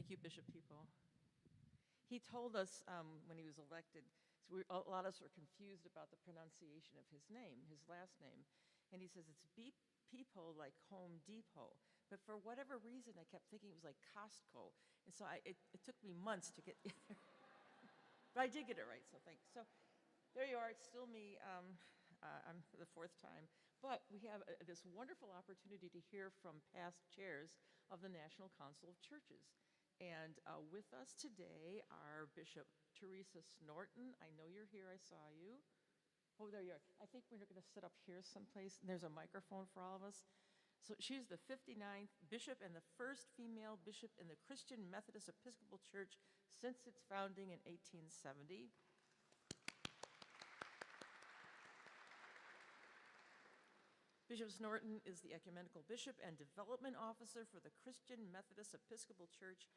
Thank you, Bishop People. He told us when he was elected, so a lot of us were confused about the pronunciation of his name, his last name. And he says it's People like Home Depot. But for whatever reason, I kept thinking it was like Costco. And so it took me months to get there. But I did get it right, so thanks. So there you are, it's still me. I'm the fourth time. But we have this wonderful opportunity to hear from past chairs of the National Council of Churches. And with us today are Bishop Teresa Snorton. I know you're here, I saw you. Oh, there you are. I think we're going to sit up here someplace. And there's a microphone for all of us. So she's the 59th bishop and the first female bishop in the Christian Methodist Episcopal Church since its founding in 1870. Bishop Snorton is the ecumenical bishop and development officer for the Christian Methodist Episcopal Church.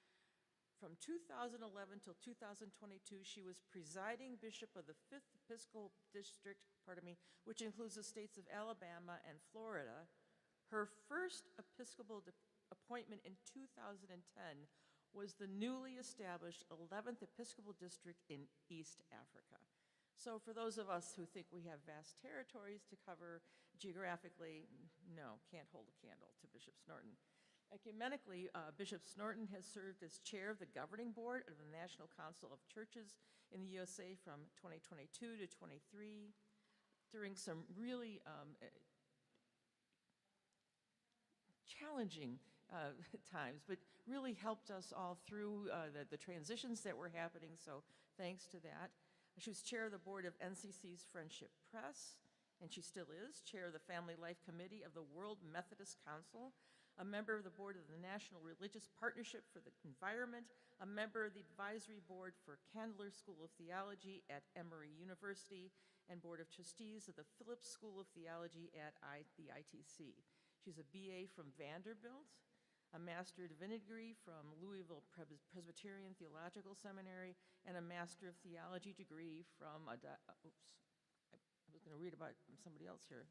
From 2011 till 2022, she was presiding bishop of the 5th Episcopal District, which includes the states of Alabama and Florida. Her first episcopal appointment in 2010 was the newly established 11th Episcopal District in East Africa. So for those of us who think we have vast territories to cover geographically, no, can't hold a candle to Bishop Snorton. Ecumenically, Bishop Snorton has served as chair of the governing board of the National Council of Churches in the USA from 2022 to 23, during some really challenging times, but really helped us all through the transitions that were happening, so thanks to that. She was chair of the board of NCC's Friendship Press, and she still is, chair of the Family Life Committee of the World Methodist Council, a member of the board of the National Religious Partnership for the Environment, a member of the advisory board for Candler School of Theology at Emory University, and board of trustees of the Phillips School of Theology at the ITC. She's a BA from Vanderbilt, a Master of Divinity degree from Louisville Presbyterian Theological Seminary, and a Master of Theology degree from, I was going to read about somebody else here.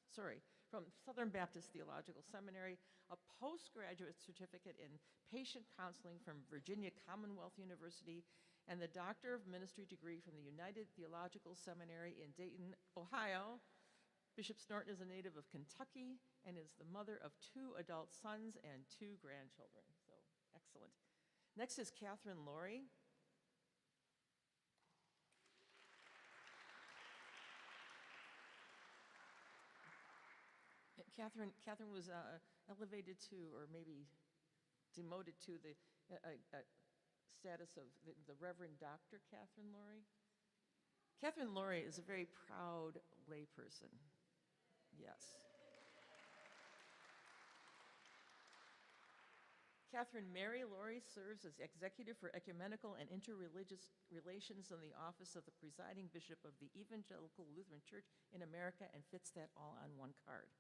Sorry, from Southern Baptist Theological Seminary, a postgraduate certificate in patient counseling from Virginia Commonwealth University, and the Doctor of Ministry degree from the United Theological Seminary in Dayton, Ohio. Bishop Snorton is a native of Kentucky and is the mother of 2 adult sons and 2 grandchildren. So, excellent. Next is Catherine Laurie. Catherine was elevated to, or maybe demoted to, the status of the Reverend Dr. Catherine Laurie. Catherine Laurie is a very proud layperson. Yes. Catherine Mary Laurie serves as executive for ecumenical and interreligious relations in the office of the presiding bishop of the Evangelical Lutheran Church in America, and fits that all on one card.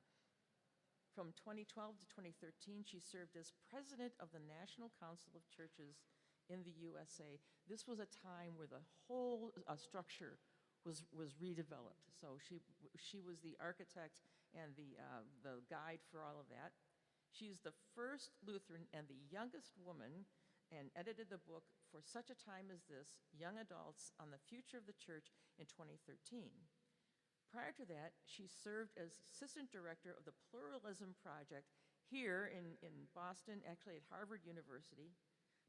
From 2012 to 2013, she served as president of the National Council of Churches in the USA. This was a time where the whole structure was redeveloped. So she was the architect and the guide for all of that. She's the first Lutheran and the youngest woman, and edited the book For Such a Time as This, Young Adults on the Future of the Church in 2013. Prior to that, she served as assistant director of the Pluralism Project here in Boston, actually at Harvard University,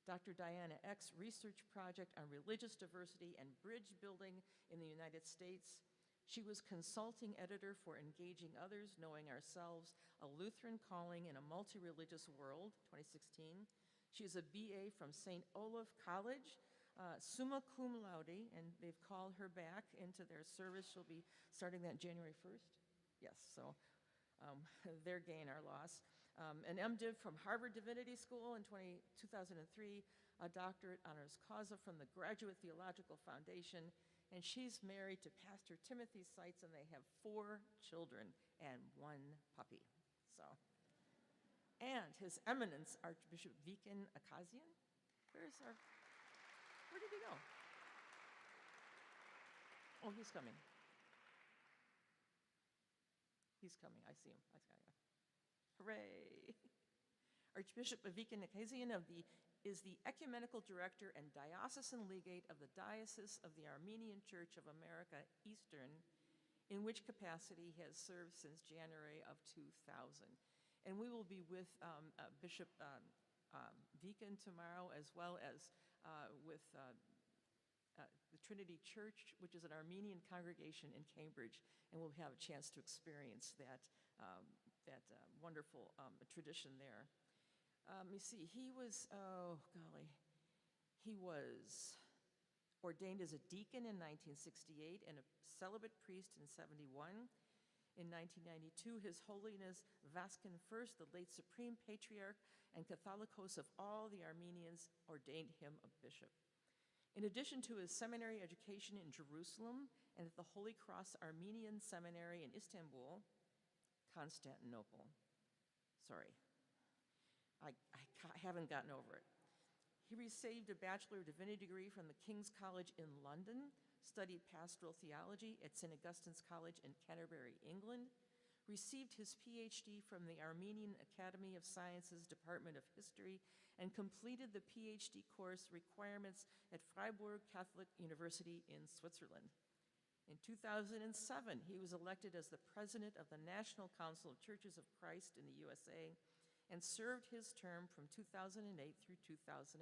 Dr. Diana Eck's research project on religious diversity and bridge building in the United States. She was consulting editor for Engaging Others, Knowing Ourselves, a Lutheran Calling in a Multi-Religious World, 2016. She is a BA from St. Olaf College, summa cum laude, and they've called her back into their service. She'll be starting that January 1st. Yes, so their gain, our loss. An MDiv from Harvard Divinity School in 2003, a doctorate honoris causa from the Graduate Theological Foundation, and she's married to Pastor Timothy Seitz, and they have 4 children and 1 puppy. So, and His Eminence Archbishop Viken Akazian. Where did he go? Oh, he's coming. He's coming. I see him. Hooray! Archbishop Avikan Nakazian is the Ecumenical Director and Diocesan Legate of the Diocese of the Armenian Church of America Eastern, in which capacity he has served since January of 2000. And we will be with Bishop Vikan tomorrow, as well as with the Trinity Church, which is an Armenian congregation in Cambridge, and we'll have a chance to experience that wonderful tradition there. Let me see, he was ordained as a deacon in 1968 and a celibate priest in 71. In 1992, His Holiness Vaskan I, the late Supreme Patriarch and Catholicos of all the Armenians, ordained him a bishop. In addition to his seminary education in Jerusalem and at the Holy Cross Armenian Seminary in Istanbul, Constantinople. Sorry, I haven't gotten over it. He received a Bachelor of Divinity degree from the King's College in London, studied pastoral theology at St. Augustine's College in Canterbury, England, received his PhD from the Armenian Academy of Sciences Department of History, and completed the PhD course requirements at Freiburg Catholic University in Switzerland. In 2007, he was elected as the president of the National Council of Churches of Christ in the USA and served his term from 2008 through 2009.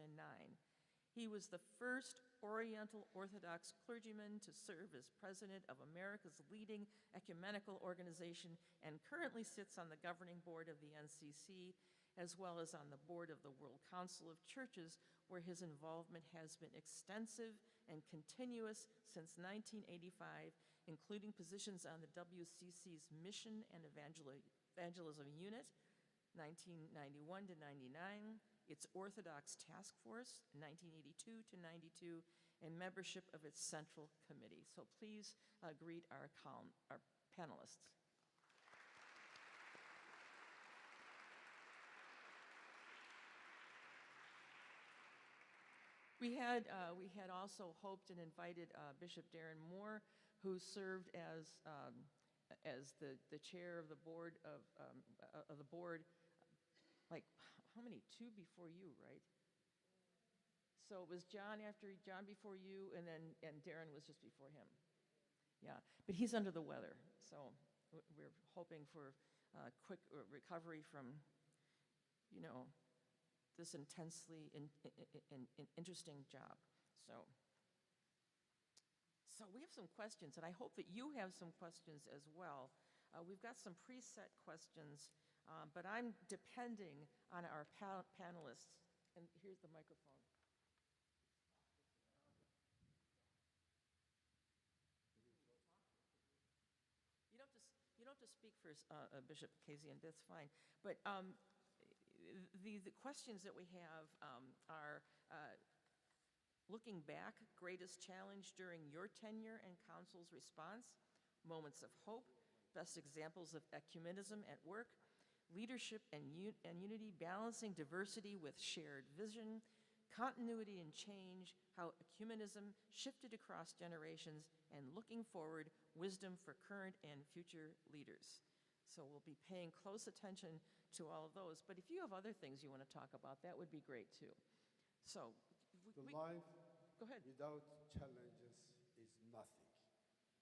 He was the first Oriental Orthodox clergyman to serve as president of America's leading ecumenical organization and currently sits on the governing board of the NCC, as well as on the board of the World Council of Churches, where his involvement has been extensive and continuous since 1985, including positions on the WCC's Mission and Evangelism Unit, 1991 to 99, its Orthodox Task Force, 1982 to 92, and membership of its Central Committee. So please greet our panelists. We had also hoped and invited Bishop Darren Moore, who served as the chair of the board like, how many? Two before you, right? So it was John before you, and Darren was just before him. Yeah, but he's under the weather, so we're hoping for a quick recovery from, this intensely interesting job. So we have some questions, and I hope that you have some questions as well. We've got some preset questions, but I'm depending on our panelists. And here's the microphone. You don't have to speak for Bishop Kazian, that's fine. But the questions that we have are looking back, greatest challenge during your tenure and council's response, moments of hope, best examples of ecumenism at work, leadership and unity, balancing diversity with shared vision, continuity and change, how ecumenism shifted across generations, and looking forward, wisdom for current and future leaders. So we'll be paying close attention to all of those. But if you have other things you want to talk about, that would be great too. So, life go ahead. Without challenges is nothing.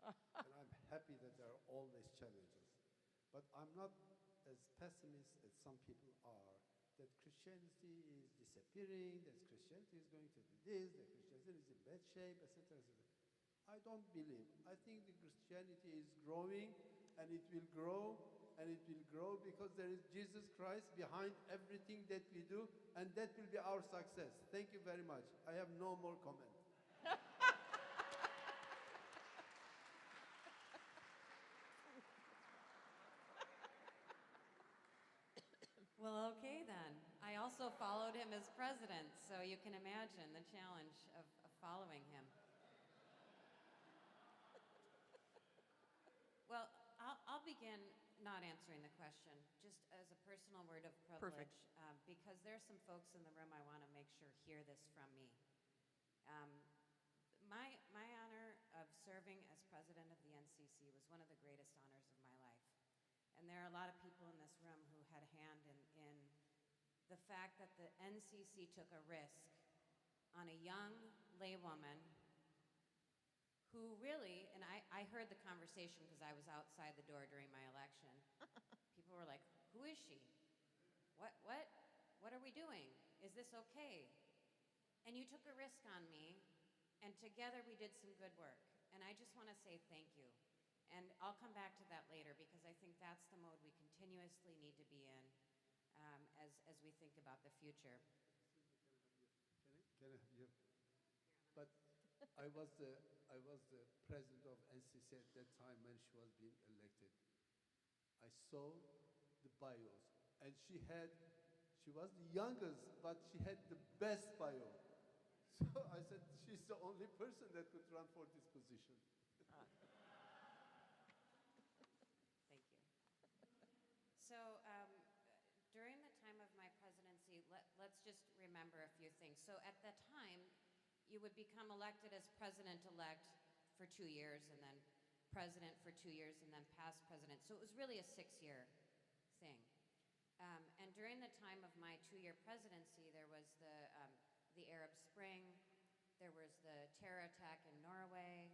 And I'm happy that there are always challenges. But I'm not as pessimist as some people are, that Christianity is disappearing, that Christianity is going to do this, that Christianity is in bad shape, etc., etc. I don't believe. I think the Christianity is growing, and it will grow, and it will grow because there is Jesus Christ behind everything that we do, and that will be our success. Thank you very much. I have no more comment. Well, okay then. I also followed him as president, so you can imagine the challenge of following him. Well, I'll begin not answering the question, just as a personal word of privilege, because there's some folks in the room I want to make sure hear this from me. My honor of serving as president of the NCC was one of the greatest honors of my life. And there are a lot of people in this room who had a hand in the fact that the NCC took a risk on a young laywoman who really, and I heard the conversation because I was outside the door during my election. People were like, who is she? What are we doing? Is this okay? And you took a risk on me, and together we did some good work. And I just want to say thank you. And I'll come back to that later because I think that's the mode we continuously need to be in as we think about the future. Can I have you? But I was the president of NCC at that time when she was being elected. I saw the bios, and she was the youngest, but she had the best bio. So I said, she's the only person that could run for this position. Thank you. So during the time of my presidency, let's just remember a few things. So at that time, you would become elected as president-elect for 2 years, and then president for 2 years, and then past president. So it was really a 6-year thing. And during the time of my 2-year presidency, there was the Arab Spring, there was the terror attack in Norway,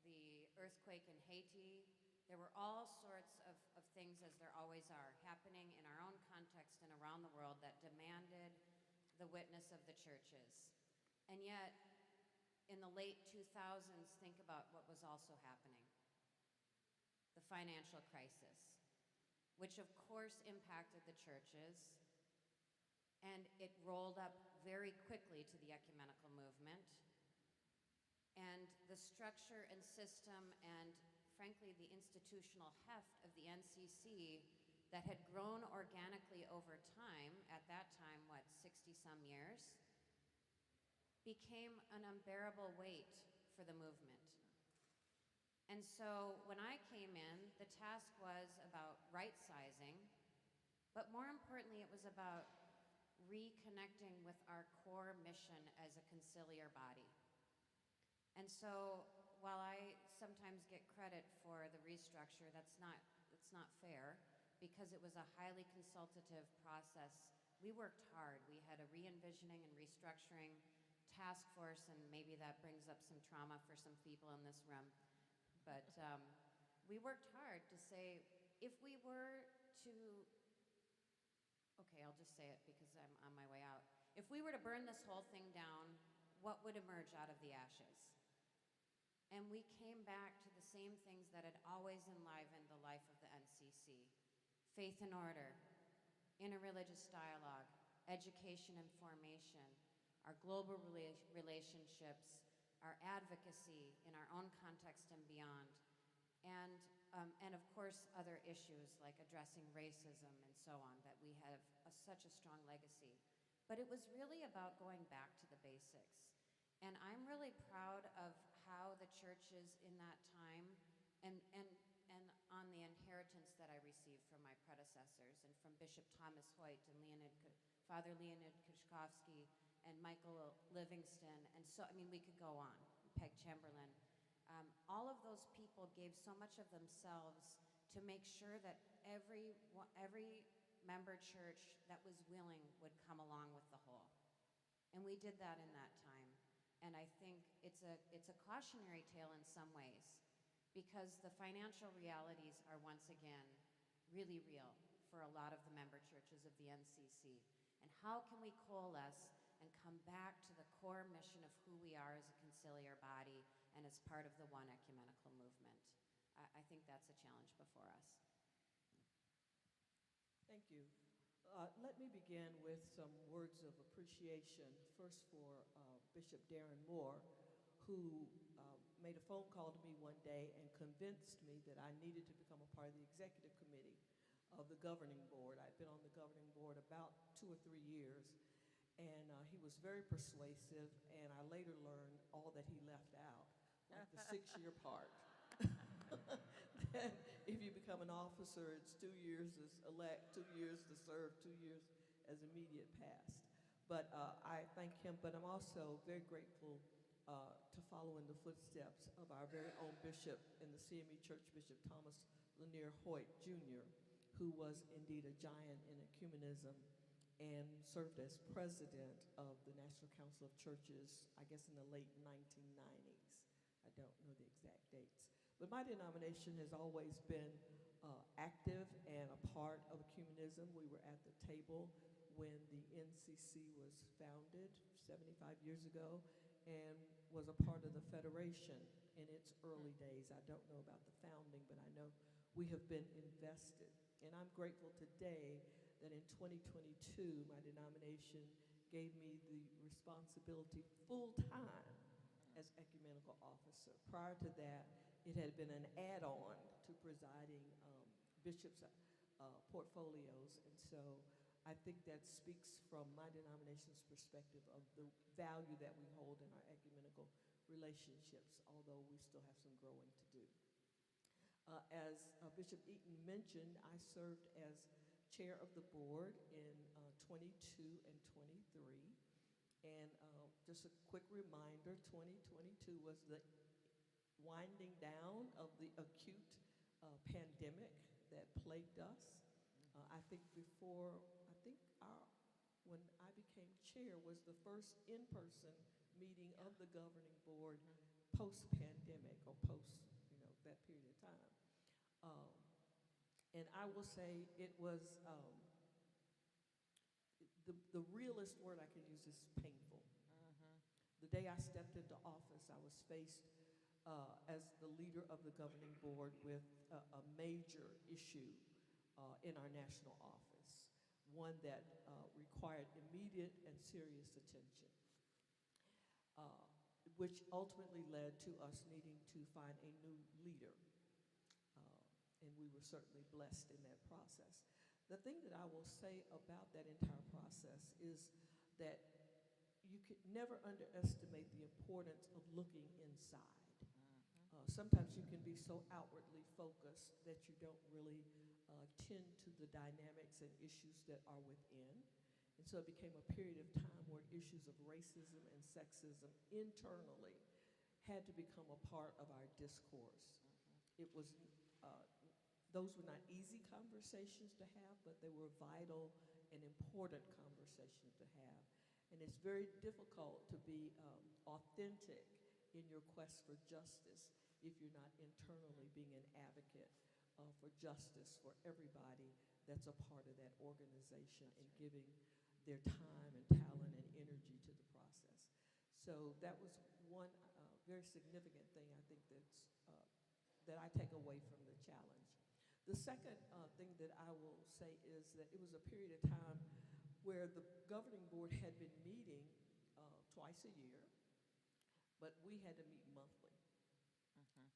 the earthquake in Haiti. There were all sorts of things, as there always are, happening in our own context and around the world that demanded the witness of the churches. And yet, in the late 2000s, think about what was also happening. The financial crisis, which of course impacted the churches, and it rolled up very quickly to the ecumenical movement. And the structure and system and, frankly, the institutional heft of the NCC that had grown organically over time, at that time, 60-some years, became an unbearable weight for the movement. And so when I came in, the task was about right-sizing, but more importantly, it was about reconnecting with our core mission as a conciliar body. And so while I sometimes get credit for the restructure, that's not fair, because it was a highly consultative process. We worked hard. We had a re-envisioning and restructuring task force, and maybe that brings up some trauma for some people in this room. But we worked hard to say, if we were to, okay, I'll just say it because I'm on my way out. If we were to burn this whole thing down, what would emerge out of the ashes? And we came back to the same things that had always enlivened the life of the NCC. Faith and order, interreligious dialogue, education and formation, our global relationships, our advocacy in our own context and beyond, and of course other issues like addressing racism and so on, that we have such a strong legacy. But it was really about going back to the basics. And I'm really proud of how the churches in that time and on the inheritance that I received from my predecessors and from Bishop Thomas Hoyt and Father Leonid Kushkovsky and Michael Livingston, and so, I mean, we could go on, Peg Chamberlain. All of those people gave so much of themselves to make sure that every member church that was willing would come along with the whole. And we did that in that time. And I think it's a cautionary tale in some ways, because the financial realities are once again really real for a lot of the member churches of the NCC. And how can we coalesce and come back to the core mission of who we are as a conciliar body and as part of the one ecumenical movement? I think that's a challenge before us. Thank you. Let me begin with some words of appreciation, first for Bishop Darren Moore, who made a phone call to me one day and convinced me that I needed to become a part of the executive committee of the governing board. I'd been on the governing board about 2 or 3 years, and he was very persuasive, and I later learned all that he left out, like the 6-year part. That if you become an officer, it's 2 years as elect, 2 years to serve, 2 years as immediate past. But I thank him, but I'm also very grateful to follow in the footsteps of our very own bishop in the CME Church, Bishop Thomas Lanier Hoyt, Jr., who was indeed a giant in ecumenism and served as president of the National Council of Churches, I guess in the late 1990s. I don't know the exact dates. But my denomination has always been active and a part of ecumenism. We were at the table when the NCC was founded 75 years ago and was a part of the Federation in its early days. I don't know about the founding, but I know we have been invested. And I'm grateful today that in 2022, my denomination gave me the responsibility full-time as ecumenical officer. Prior to that, it had been an add-on to presiding bishops' portfolios. And so I think that speaks from my denomination's perspective of the value that we hold in our ecumenical relationships, although we still have some growing to do. As Bishop Eaton mentioned, I served as chair of the board in 22 and 23. And just a quick reminder, 2022 was the winding down of the acute pandemic that plagued us. I think when I became chair was the first in-person meeting of the governing board post-pandemic or post, that period of time. And I will say it was, the realest word I can use is painful. The day I stepped into office, I was faced as the leader of the governing board with a major issue in our national office, one that required immediate and serious attention, which ultimately led to us needing to find a new leader. And we were certainly blessed in that process. The thing that I will say about that entire process is that you could never underestimate the importance of looking inside. Sometimes you can be so outwardly focused that you don't really tend to the dynamics and issues that are within. And so it became a period of time where issues of racism and sexism internally had to become a part of our discourse. It was, those were not easy conversations to have, but they were vital and important conversations to have. And it's very difficult to be authentic in your quest for justice if you're not internally being an advocate for justice for everybody that's a part of that organization and giving their time and talent and energy to the process. So that was one very significant thing I think that I take away from the challenge. The second thing that I will say is that it was a period of time where the governing board had been meeting twice a year, but we had to meet monthly.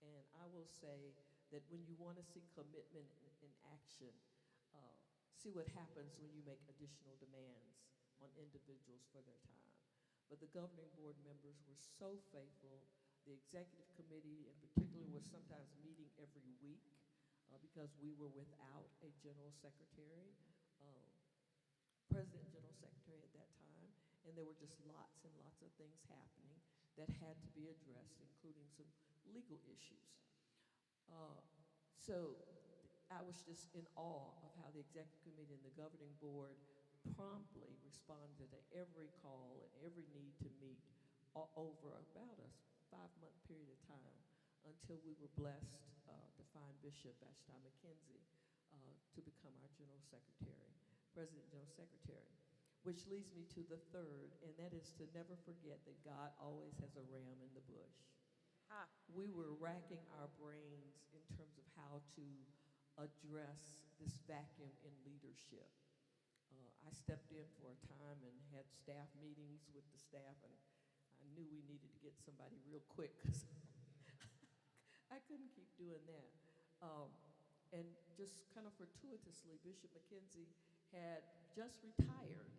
And I will say that when you want to see commitment in action, see what happens when you make additional demands on individuals for their time. But the governing board members were so faithful. The executive committee in particular was sometimes meeting every week because we were without a general secretary, president and general secretary at that time, and there were just lots and lots of things happening that had to be addressed, including some legal issues. So I was just in awe of how the executive committee and the governing board promptly responded to every call and every need to meet over about a 5-month period of time until we were blessed to find Bishop Vashti McKenzie to become our general secretary, president and general secretary. Which leads me to the third, and that is to never forget that God always has a ram in the bush. We were racking our brains in terms of how to address this vacuum in leadership. I stepped in for a time and had staff meetings with the staff, and I knew we needed to get somebody real quick because I couldn't keep doing that. And just kind of fortuitously, Bishop McKenzie had just retired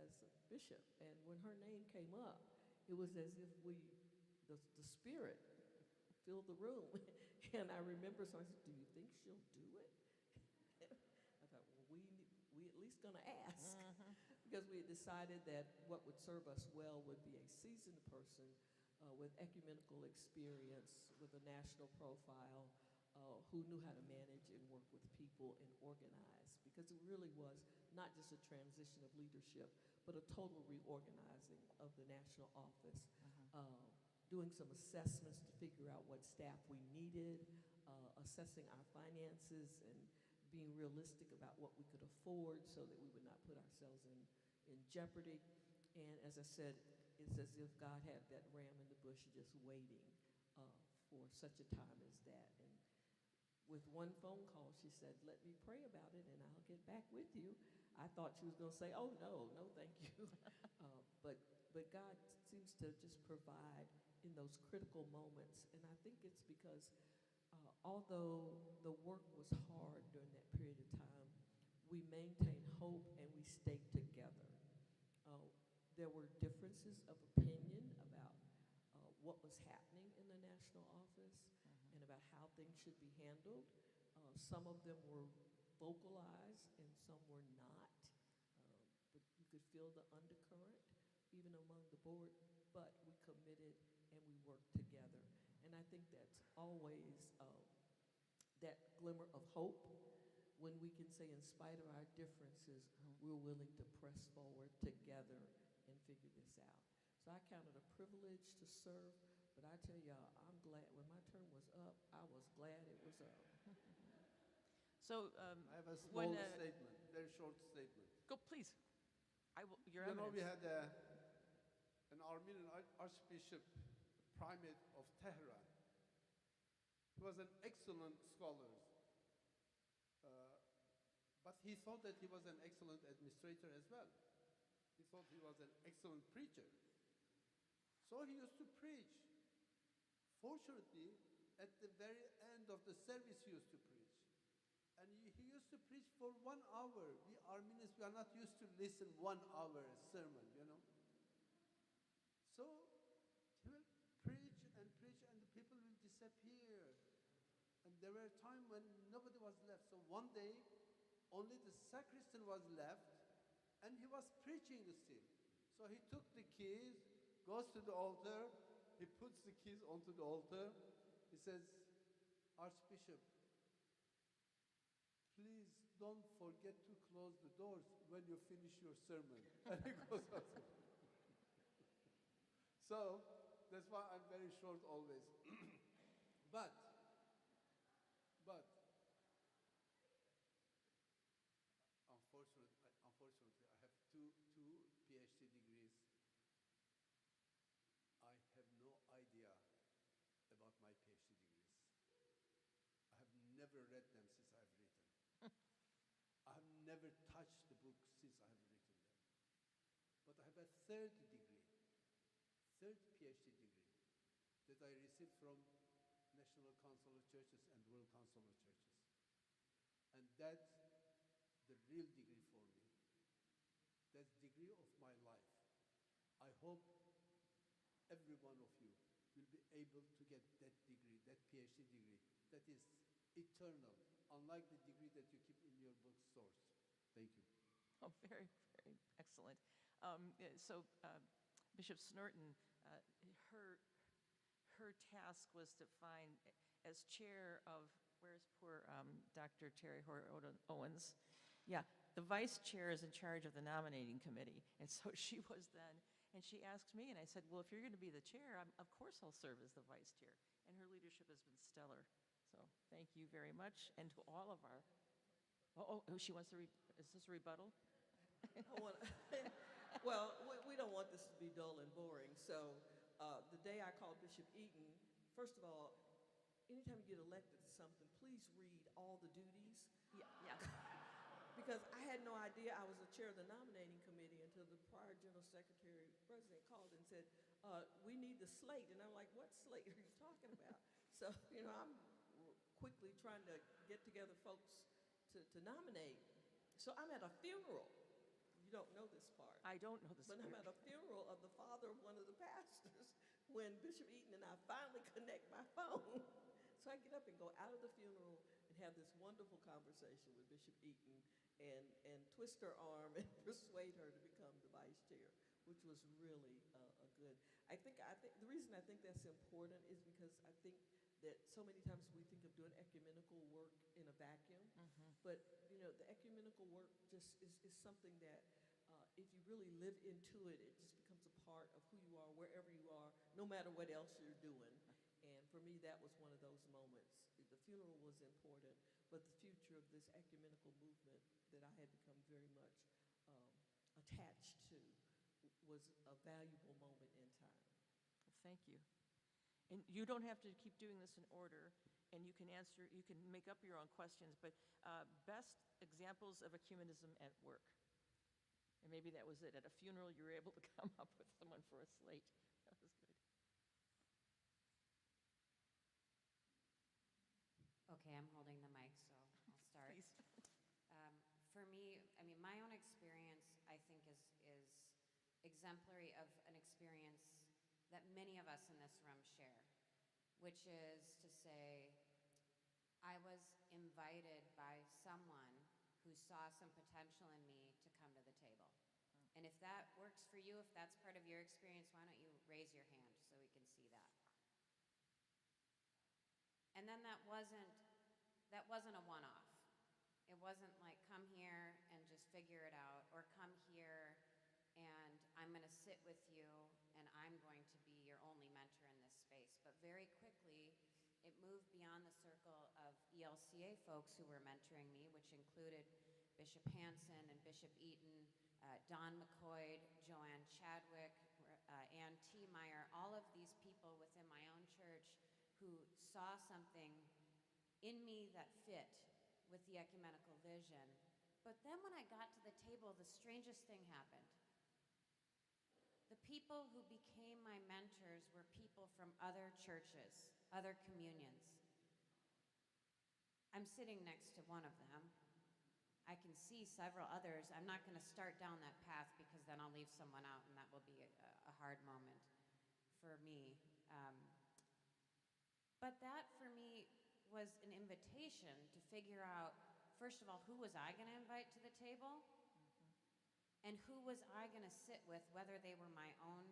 as bishop, and when her name came up, it was as if the spirit filled the room. And I remember, so I said, "Do you think she'll do it?" I thought, well, we at least gonna ask, because we had decided that what would serve us well would be a seasoned person with ecumenical experience, with a national profile, who knew how to manage and work with people and organize, because it really was not just a transition of leadership, but a total reorganizing of the national office, doing some assessments to figure out what staff we needed, assessing our finances and being realistic about what we could afford so that we would not put ourselves in jeopardy. And as I said, it's as if God had that ram in the bush just waiting for such a time as that. And with one phone call, she said, "Let me pray about it and I'll get back with you." I thought she was going to say, "Oh, no, thank you." But God seems to just provide in those critical moments. And I think it's because although the work was hard during that period of time, we maintained hope and we stayed together. There were differences of opinion about what was happening in the national office and about how things should be handled. Some of them were vocalized and some were not, but you could feel the undercurrent even among the board, but we committed and we worked together. And I think that's always that glimmer of hope when we can say, in spite of our differences, we're willing to press forward together and figure this out. So I count it a privilege to serve, but I tell y'all, I'm glad when my term was up, I was glad it was up. So, I have a small when, statement, very short statement. go, please. Your You know, we Eminence. had an Armenian Archbishop, primate of Tehran. He was an excellent scholar, but he thought that he was an excellent administrator as well. He thought he was an excellent preacher. So he used to preach. Fortunately, at the very end of the service, he used to preach. And he used to preach for 1 hour. We Armenians, we are not used to listen 1 hour sermon, you know. So he will preach, and the people will disappear. And there were times when nobody was left. So one day, only the sacristan was left, and he was preaching still. So he took the keys, goes to the altar, he puts the keys onto the altar. He says, "Archbishop, please don't forget to close the doors when you finish your sermon." And he goes out. So that's why I'm very short always. But unfortunately, I have two PhD degrees. I have no idea about my PhD degrees. I have never read them since I've written. I have never touched the book since I have written them. But I have a third PhD degree that I received from National Council of Churches and World Council of Churches. And that's the real degree for me. That's the degree of my life. I hope every one of you will be able to get that degree, that PhD degree, that is eternal, unlike the degree that you keep in your bookstores. Thank you. Oh, very, very excellent. Bishop Snorton, her task was to find, as chair of, where's poor Dr. Terry Owens? Yeah, the vice chair is in charge of the nominating committee. And so she was then, and she asked me, and I said, "Well, if you're going to be the chair, of course I'll serve as the vice chair." And her leadership has been stellar. So thank you very much. And to all of our, she wants to, is this a rebuttal? Well, we don't want this to be dull and boring. So the day I called Bishop Eaton, first of all, anytime you get elected to something, please read all the duties. Yeah. Because I had no idea I was the chair of the nominating committee until the prior general secretary president called and said, "We need the slate." And I'm like, "What slate are you talking about?" So, I'm quickly trying to get together folks to nominate. So I'm at a funeral. You don't know this part. I don't know this But I'm part. at a funeral of the father of one of the pastors when Bishop Eaton and I finally connect my phone. So I get up and go out of the funeral and have this wonderful conversation with Bishop Eaton and twist her arm and persuade her to become the vice chair, which was really a good. I think the reason I think that's important is because I think that so many times we think of doing ecumenical work in a vacuum, but the ecumenical work just is something that if you really live into it, it just becomes a part of who you are, wherever you are, no matter what else you're doing. And for me, that was one of those moments. The funeral was important, but the future of this ecumenical movement that I had become very much attached to was a valuable moment in time. Well, thank you. And you don't have to keep doing this in order, and you can make up your own questions, but best examples of ecumenism at work. And maybe that was it. At a funeral, you were able to come up with someone for a slate. That was good. Okay, I'm holding the mic, so I'll start. Please. For me, I mean, my own experience, I think, is exemplary of an experience that many of us in this room share, which is to say, I was invited by someone who saw some potential in me to come to the table. And if that works for you, if that's part of your experience, why don't you raise your hand so we can see that? And then that wasn't a one-off. It wasn't like, come here and just figure it out, or come here and I'm going to sit with you and I'm going to be your only mentor in this space. But very quickly, it moved beyond the circle of ELCA folks who were mentoring me, which included Bishop Hanson and Bishop Eaton, Don McCoy, Joanne Chadwick, Ann T. Meyer, all of these people within my own church who saw something in me that fit with the ecumenical vision. But then when I got to the table, the strangest thing happened. The people who became my mentors were people from other churches, other communions. I'm sitting next to one of them. I can see several others. I'm not going to start down that path because then I'll leave someone out and that will be a hard moment for me. But that for me was an invitation to figure out, first of all, who was I going to invite to the table? And who was I going to sit with, whether they were my own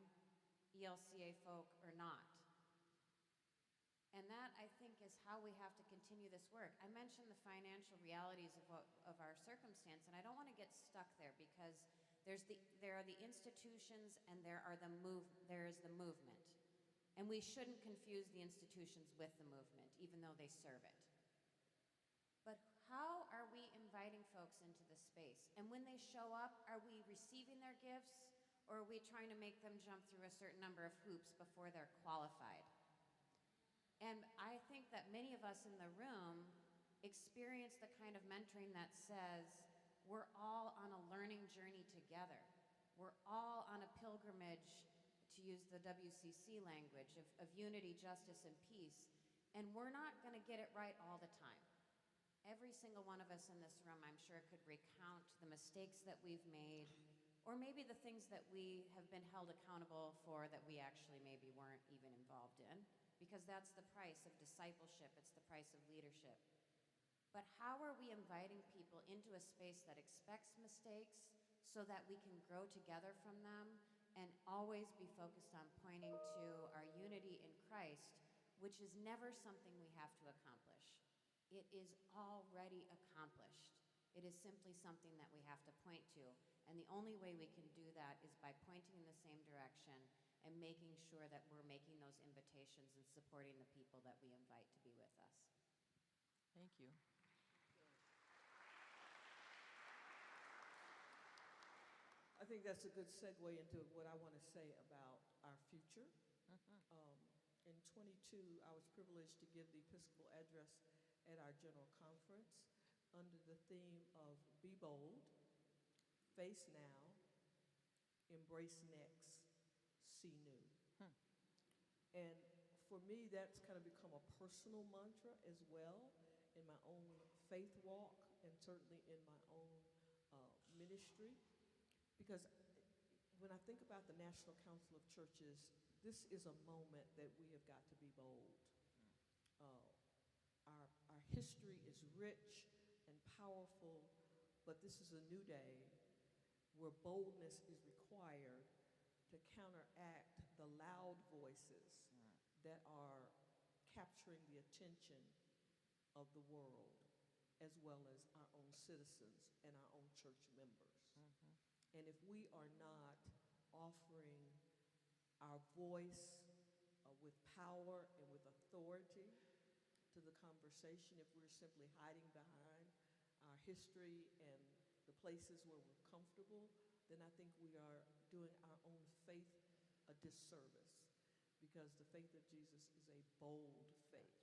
ELCA folk or not? And that, I think, is how we have to continue this work. I mentioned the financial realities of our circumstance, and I don't want to get stuck there because there are the institutions and there is the movement. And we shouldn't confuse the institutions with the movement, even though they serve it. But how are we inviting folks into the space? And when they show up, are we receiving their gifts, or are we trying to make them jump through a certain number of hoops before they're qualified? And I think that many of us in the room experience the kind of mentoring that says, we're all on a learning journey together. We're all on a pilgrimage, to use the WCC language, of unity, justice, and peace. And we're not going to get it right all the time. Every single one of us in this room, I'm sure, could recount the mistakes that we've made, or maybe the things that we have been held accountable for that we actually maybe weren't even involved in, because that's the price of discipleship, it's the price of leadership. But how are we inviting people into a space that expects mistakes so that we can grow together from them and always be focused on pointing to our unity in Christ, which is never something we have to accomplish. It is already accomplished. It is simply something that we have to point to. And the only way we can do that is by pointing in the same direction and making sure that we're making those invitations and supporting the people that we invite to be with us. Thank you. I think that's a good segue into what I want to say about our future. In 22, I was privileged to give the Episcopal address at our General Conference under the theme of Be Bold, Face Now, Embrace Next, See New. And for me, that's kind of become a personal mantra as well in my own faith walk and certainly in my own ministry. Because when I think about the National Council of Churches, this is a moment that we have got to be bold. Our history is rich and powerful, but this is a new day where boldness is required to counteract the loud voices that are capturing the attention of the world, as well as our own citizens and our own church members. And if we are not offering our voice with power and with authority to the conversation, if we're simply hiding behind our history and the places where we're comfortable, then I think we are doing our own faith a disservice, because the faith of Jesus is a bold faith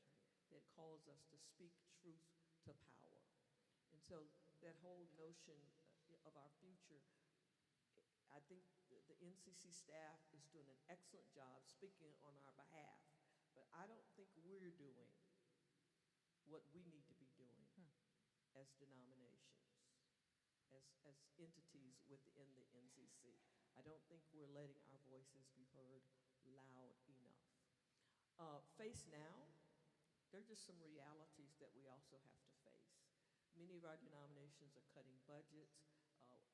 that calls us to speak truth to power. And so that whole notion of our future, I think the NCC staff is doing an excellent job speaking on our behalf, but I don't think we're doing what we need to be doing as denominations, as entities within the NCC. I don't think we're letting our voices be heard loud enough. Face now, there are just some realities that we also have to face. Many of our denominations are cutting budgets.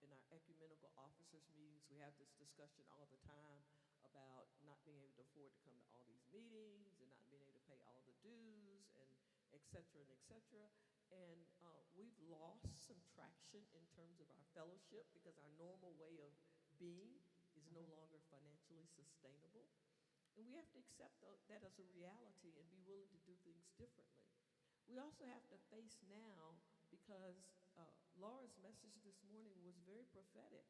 In our ecumenical officers meetings, we have this discussion all the time about not being able to afford to come to all these meetings and not being able to pay all the dues, and et cetera, and et cetera. And we've lost some traction in terms of our fellowship because our normal way of being is no longer financially sustainable. And we have to accept that as a reality and be willing to do things differently. We also have to face now, because Laura's message this morning was very prophetic.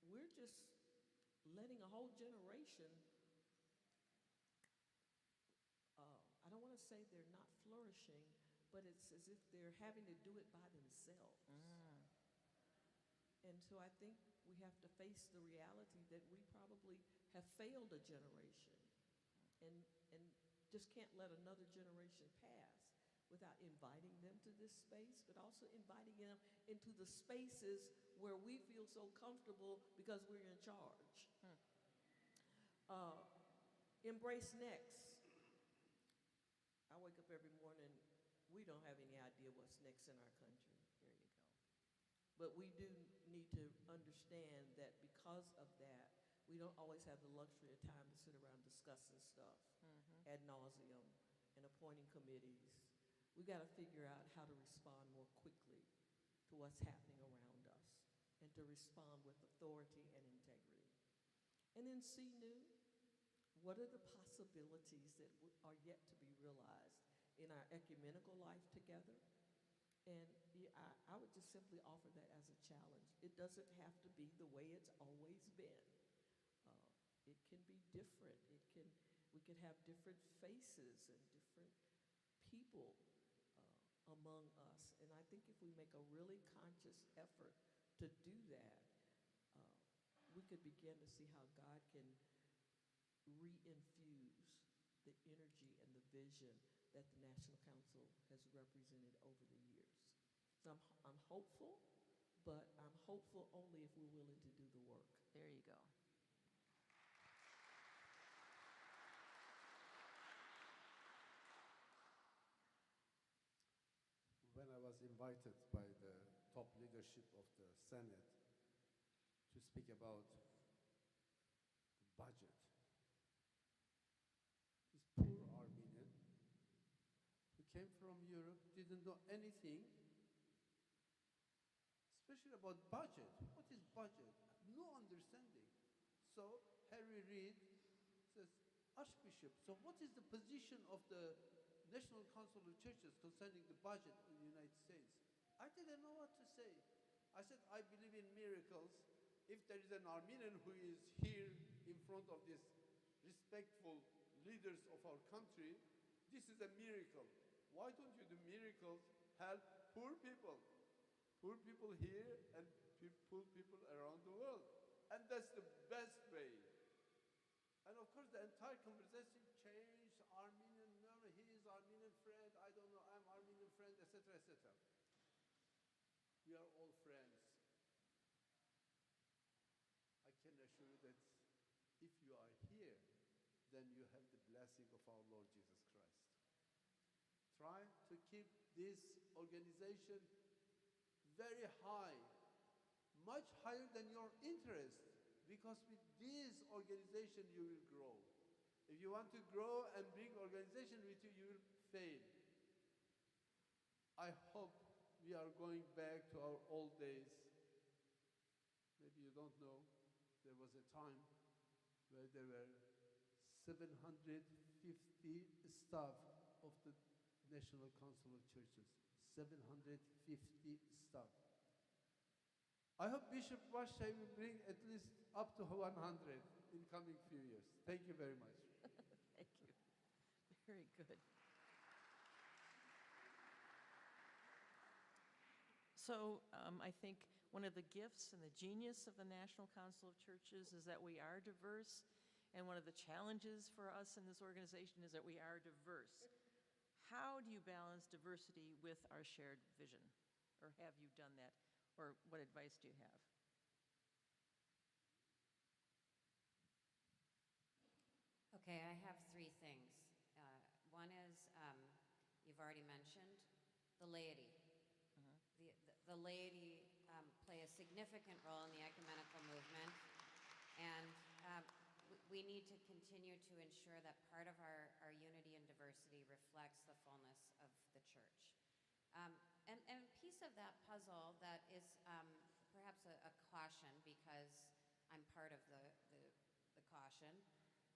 We're just letting a whole generation, I don't want to say they're not flourishing, but it's as if they're having to do it by themselves. And so I think we have to face the reality that we probably have failed a generation, and just can't let another generation pass without inviting them to this space, but also inviting them into the spaces where we feel so comfortable because we're in charge. Embrace next. I wake up every morning, we don't have any idea what's next in our country. There you go. But we do need to understand that because of that, we don't always have the luxury of time to sit around discussing stuff ad nauseum and appointing committees. We got to figure out how to respond more quickly to what's happening around us, and to respond with authority and integrity. And then see new, what are the possibilities that are yet to be realized in our ecumenical life together? And I would just simply offer that as a challenge. It doesn't have to be the way it's always been. It can be different. We can have different faces and different people among us. And I think if we make a really conscious effort to do that, we could begin to see how God can reinfuse the energy and the vision that the National Council has represented over the years. So I'm hopeful, but I'm hopeful only if we're willing to do the work. There you go. When I was invited by the top leadership of the Senate to speak about the budget, this poor Armenian who came from Europe, didn't know anything, especially about budget. What is budget? No understanding. So Harry Reid says, Archbishop, so what is the position of the National Council of Churches concerning the budget in the United States? I didn't know what to say. I said, I believe in miracles. If there is an Armenian who is here in front of these respectful leaders of our country, this is a miracle. Why don't you do miracles, help poor people? Poor people here and poor people around the world. And that's the best way. And of course, the entire conversation changed. Armenian, no, he is Armenian friend. I don't know, I'm Armenian friend, etc., etc. We are all friends. I can assure you that if you are here, then you have the blessing of our Lord Jesus Christ. Try to keep this organization very high, much higher than your interest, because with this organization you will grow. If you want to grow and bring organization with you, you will fail. I hope we are going back to our old days. Maybe you don't know, there was a time where there were 750 staff of the National Council of Churches. 750 staff. I hope Bishop Washay will bring at least up to 100 in coming few years. Thank you very much. Thank you. Very good. So I think one of the gifts and the genius of the National Council of Churches is that we are diverse, and one of the challenges for us in this organization is that we are diverse. How do you balance diversity with our shared vision? Or have you done that? Or what advice do you have? Okay, I have three things. One is, you've already mentioned, the laity. The laity play a significant role in the ecumenical movement, and we need to continue to ensure that part of our unity and diversity reflects the fullness of the church. And a piece of that puzzle that is perhaps a caution, because I'm part of the caution,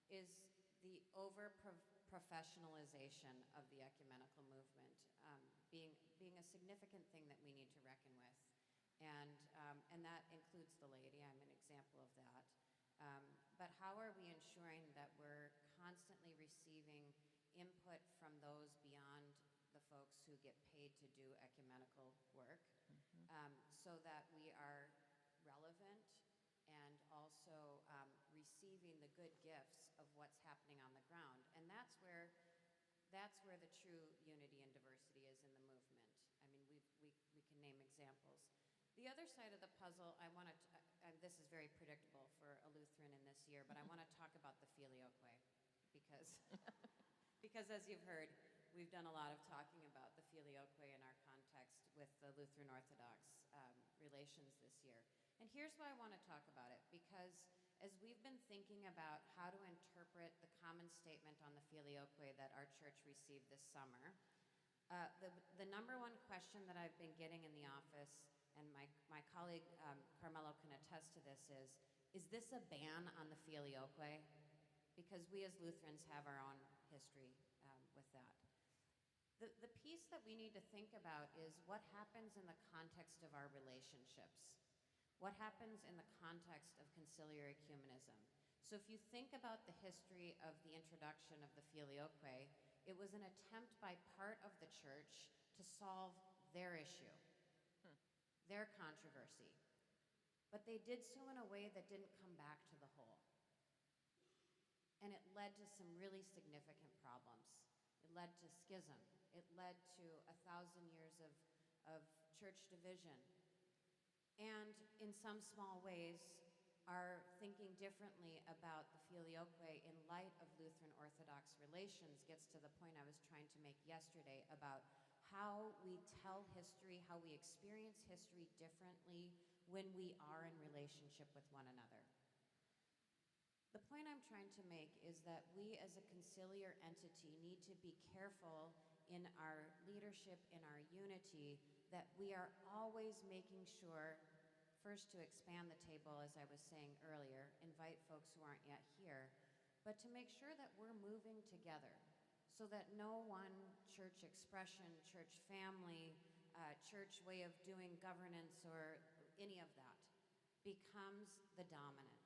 is the over-professionalization of the ecumenical movement being a significant thing that we need to reckon with. And that includes the laity. I'm an example of that. But how are we ensuring that we're constantly receiving input from those beyond the folks who get paid to do ecumenical work, so that we are relevant and also receiving the good gifts of what's happening on the ground? And that's where the true unity and diversity is in the movement. I mean, we can name examples. The other side of the puzzle, this is very predictable for a Lutheran in this year, but I want to talk about the filioque, because as you've heard, we've done a lot of talking about the filioque in our context with the Lutheran Orthodox relations this year. And here's why I want to talk about it, because as we've been thinking about how to interpret the common statement on the filioque that our church received this summer, the number one question that I've been getting in the office, and my colleague Carmelo can attest to this, is this a ban on the filioque? Because we as Lutherans have our own history with that. The piece that we need to think about is what happens in the context of our relationships. What happens in the context of conciliar ecumenism? So if you think about the history of the introduction of the filioque, it was an attempt by part of the church to solve their issue, their controversy. But they did so in a way that didn't come back to the whole. And it led to some really significant problems. It led to schism. It led to 1,000 years of church division. And in some small ways, are thinking differently about the filioque in light of Lutheran Orthodox relations gets to the point I was trying to make yesterday about how we tell history, how we experience history differently when we are in relationship with one another. The point I'm trying to make is that we as a conciliar entity need to be careful in our leadership, in our unity, that we are always making sure, first to expand the table, as I was saying earlier, invite folks who aren't yet here, but to make sure that we're moving together so that no one church expression, church family, church way of doing governance or any of that becomes the dominant.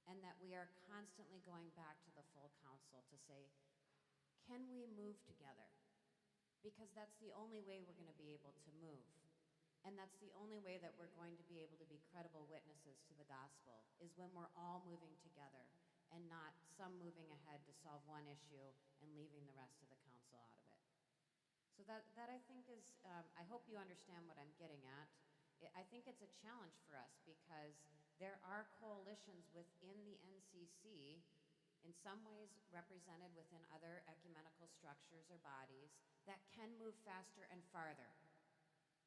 And that we are constantly going back to the full council to say, can we move together? Because that's the only way we're going to be able to move. And that's the only way that we're going to be able to be credible witnesses to the gospel, is when we're all moving together and not some moving ahead to solve one issue and leaving the rest of the council out of it. So that I think is, I hope you understand what I'm getting at. I think it's a challenge for us because there are coalitions within the NCC, in some ways represented within other ecumenical structures or bodies, that can move faster and farther.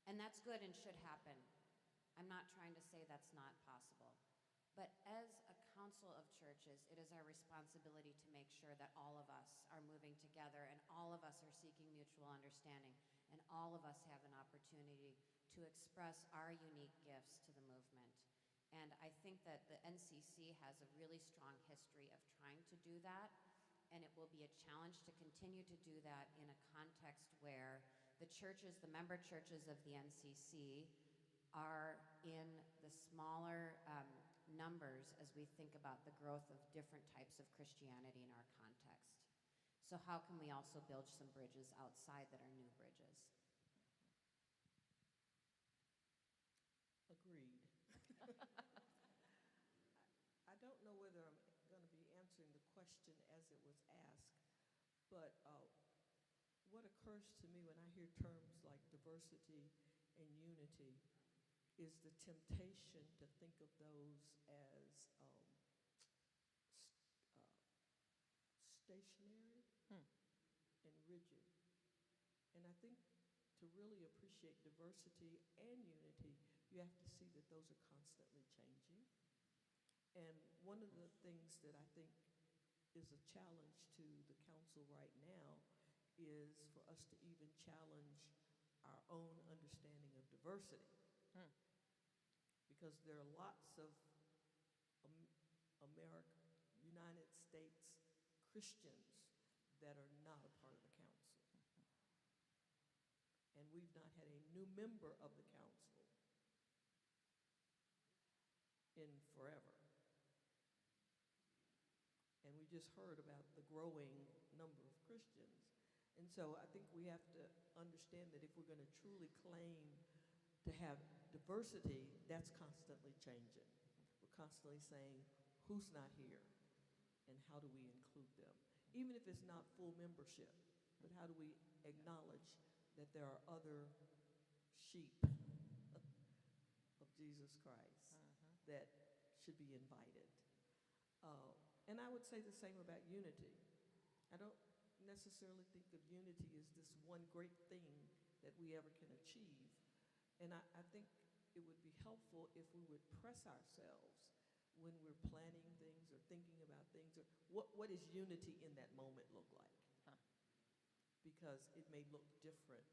And that's good and should happen. I'm not trying to say that's not possible. But as a council, council of churches, it is our responsibility to make sure that all of us are moving together and all of us are seeking mutual understanding and all of us have an opportunity to express our unique gifts to the movement. And I think that the NCC has a really strong history of trying to do that, and it will be a challenge to continue to do that in a context where the churches, the member churches of the NCC, are in the smaller numbers as we think about the growth of different types of Christianity in our context. So how can we also build some bridges outside that are new bridges? Agreed. I don't know whether I'm going to be answering the question as it was asked, but what occurs to me when I hear terms like diversity and unity is the temptation to think of those as stationary and rigid. And I think to really appreciate diversity and unity, you have to see that those are constantly changing. And one of the things that I think is a challenge to the council right now is for us to even challenge our own understanding of diversity. Because there are lots of United States Christians that are not a part of the council. And we've not had a new member of the council in forever. And we just heard about the growing number of Christians. And so I think we have to understand that if we're going to truly claim to have diversity, that's constantly changing. We're constantly saying, who's not here? And how do we include them? Even if it's not full membership, but how do we acknowledge that there are other sheep of Jesus Christ that should be invited? And I would say the same about unity. I don't necessarily think of unity as this one great thing that we ever can achieve. And I think it would be helpful if we would press ourselves when we're planning things or thinking about things, or what does unity in that moment look like? Because it may look different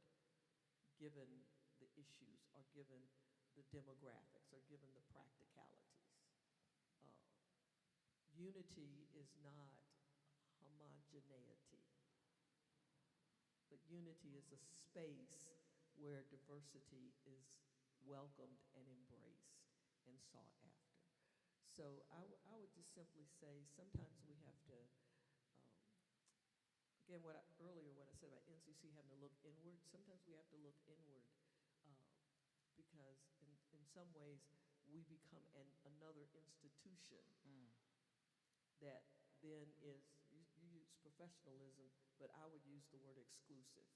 given the issues or given the demographics or given the practicalities. Unity is not homogeneity, but unity is a space where diversity is welcomed and embraced and sought after. So I would just simply say sometimes we have to, again, earlier when I said about NCC having to look inward, sometimes we have to look inward because in some ways we become another institution that then is, you use professionalism, but I would use the word exclusive.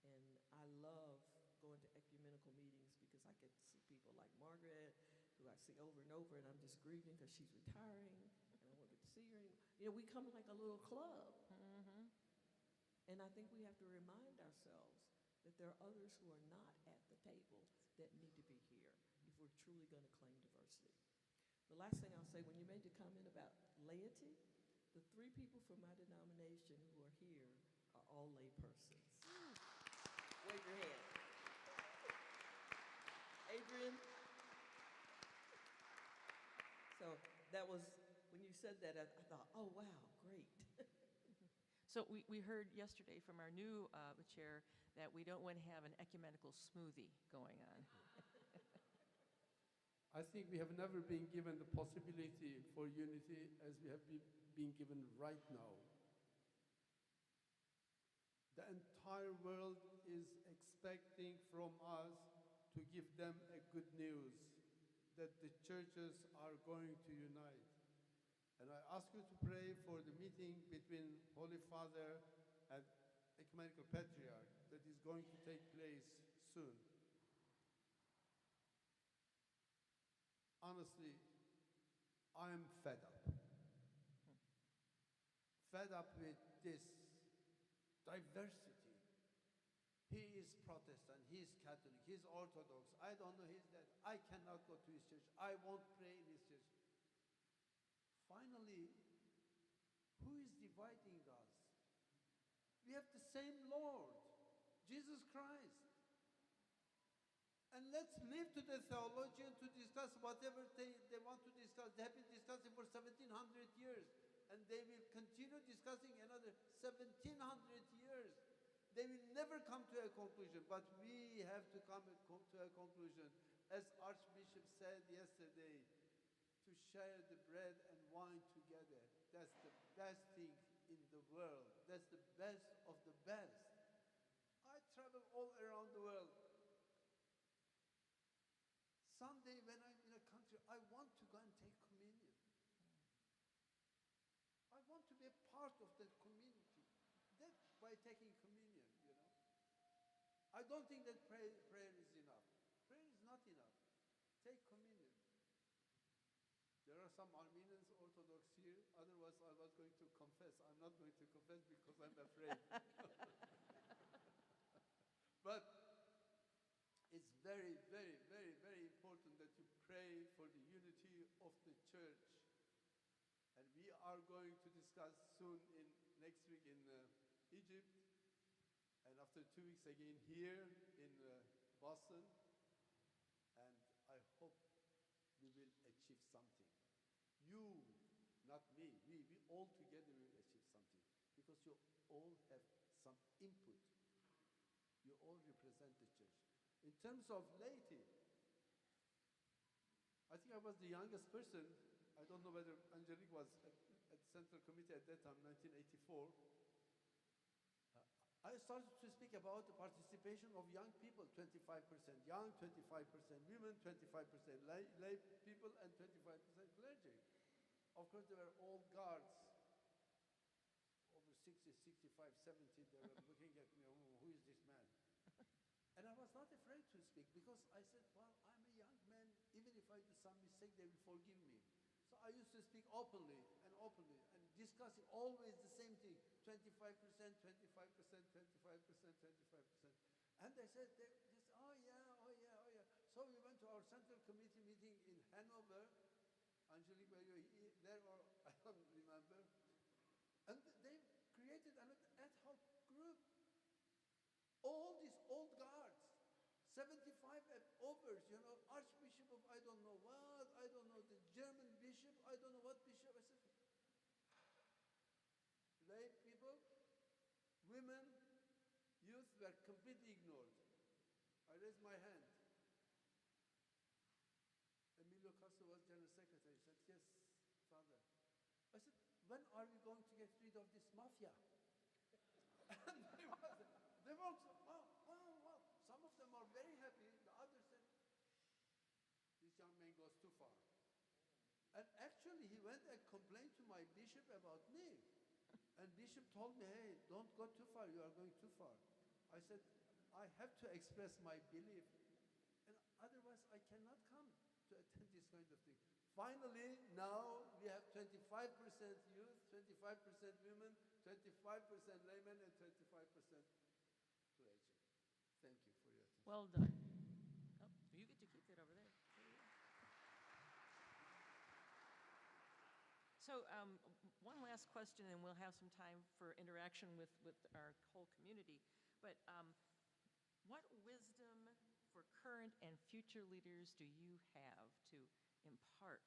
And I love going to ecumenical meetings because I get to see people like Margaret, who I see over and over, and I'm just grieving because she's retiring, and I won't get to see her anymore. You know, we come like a little club. And I think we have to remind ourselves that there are others who are not at the table that need to be here if we're truly going to claim diversity. The last thing I'll say, when you made the comment about laity, the 3 people from my denomination who are here are all lay persons. Wave your hand. Adrian? So that was, when you said that, I thought, oh, wow, great. So we heard yesterday from our new chair that we don't want to have an ecumenical smoothie going on. I think we have never been given the possibility for unity as we have been given right now. The entire world is expecting from us to give them a good news that the churches are going to unite. And I ask you to pray for the meeting between Holy Father and Ecumenical Patriarch that is going to take place soon. Honestly, I am fed up. Fed up with this diversity. He is Protestant, he is Catholic, he is Orthodox, I don't know, he's that. I cannot go to his church, I won't pray in his church. dividing us? We have the same Lord, Jesus Christ. And let's leave to the theologian to discuss whatever they want to discuss. They have been discussing for 1700 years, and they will continue discussing another 1700 years. They will never come to a conclusion, but we have to come to a conclusion. As Archbishop said yesterday, to share the bread and wine together, that's the best thing in the world. That's the best of the best. I travel all around the world. Someday when I'm in a country, I want to go and take communion. I want to be a part of that community. That's by taking communion, you know. I don't think that prayer is enough. Prayer is not enough. Take communion. There are some Armenians, Orthodox here. Otherwise, I was going to confess. I'm not going to confess because I'm afraid. But it's very, very, very, very important that you pray for the unity of the church. And we are going to discuss soon next week in Egypt, and after 2 weeks again here in Boston. And I hope we will achieve something. You, not me, we all together will achieve something, because you all have some input. You all represent the church. In terms of laity, I think I was the youngest person. I don't know whether Angelique was at Central Committee at that time, 1984. I started to speak about the participation of young people, 25% young, 25% women, 25% lay people, and 25% clergy. Of course, they were all guards, over 60, 65, 70. They were looking at me, oh, who is this man? And I was not afraid to speak, because I said, well, I'm a young man. Even if I do some mistake, they will forgive me. So I used to speak openly, and discussing always the same thing, 25%, 25%, 25%, 25%. And they said, oh yeah, oh yeah, oh yeah. So we went to our Central Committee meeting in Hanover. Angelique, were you there, or I don't remember. And they created an ad hoc group. All these old guards, 75 and overs, you know, Archbishop of I don't know what, I don't know, the German bishop, I don't know what bishop. I said, lay people, women, youth were completely ignored. I raised my hand. Emilio Castro was General Secretary. He said, yes, Father. I said, when are we going to get rid of this mafia? And they were well. Some of them are very happy. The others said, this young man goes too far. And actually, he went and complained to my bishop about me. And bishop told me, hey, don't go too far. You are going too far. I said, I have to express my belief. And otherwise, I cannot come to attend this kind of thing. Finally, now we have 25% youth, 25% women, 25% laymen, and 25% clergy. Thank you for your attention. Well done. Oh, you get to keep that over there. So one last question, and we'll have some time for interaction with our whole community. But what wisdom for current and future leaders do you have to impart?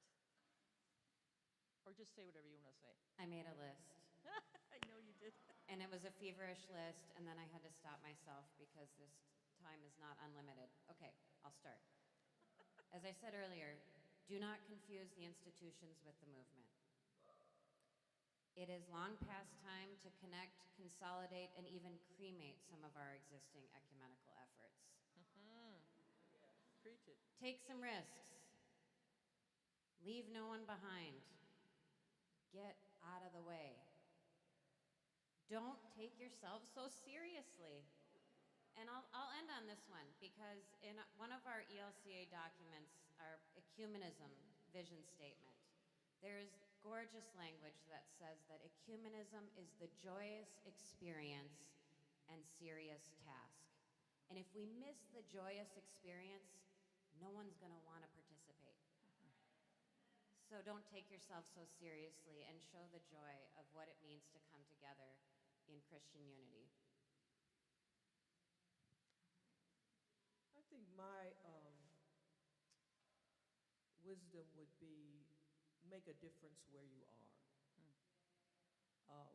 Or just say whatever you want to say. I made a list. I know you did. And it was a feverish list, and then I had to stop myself because this time is not unlimited. Okay, I'll start. As I said earlier, do not confuse the institutions with the movement. It is long past time to connect, consolidate, and even cremate some of our existing ecumenical efforts. Preach it. Take some risks. Leave no one behind. Get out of the way. Don't take yourselves so seriously. And I'll end on this one, because in one of our ELCA documents, our ecumenism vision statement, there is gorgeous language that says that ecumenism is the joyous experience and serious task. And if we miss the joyous experience, no one's going to want to participate. So don't take yourself so seriously and show the joy of what it means to come together in Christian unity. I think my wisdom would be make a difference where you are. Um,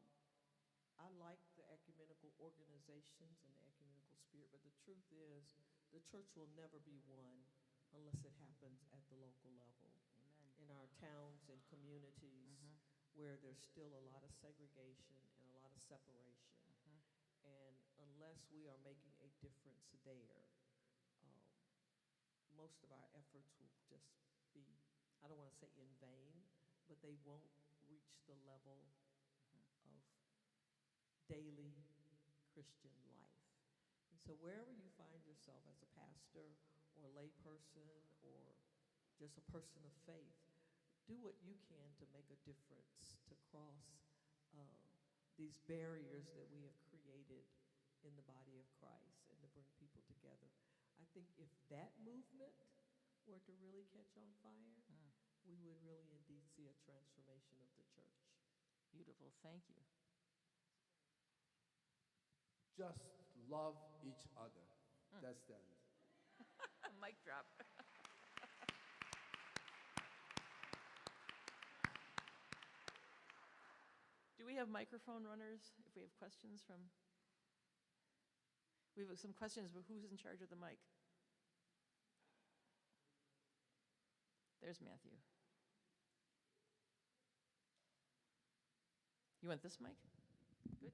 I like the ecumenical organizations and the ecumenical spirit, but the truth is, the church will never be one unless it happens at the local level. Amen. In our towns and communities where there's still a lot of segregation and a lot of separation. And unless we are making a difference there, um, most of our efforts will just be, I don't want to say in vain, but they won't reach the level of daily Christian life. And so wherever you find yourself as a pastor or a lay person or just a person of faith, do what you can to make a difference, to cross these barriers that we have created in the body of Christ and to bring people together. I think if that movement were to really catch on fire, we would really indeed see a transformation of the church. Beautiful. Thank you. Just love each other. That's the end. Mic drop. Do we have microphone runners if we have questions from? We have some questions, but who's in charge of the mic? There's Matthew. You want this mic? Good.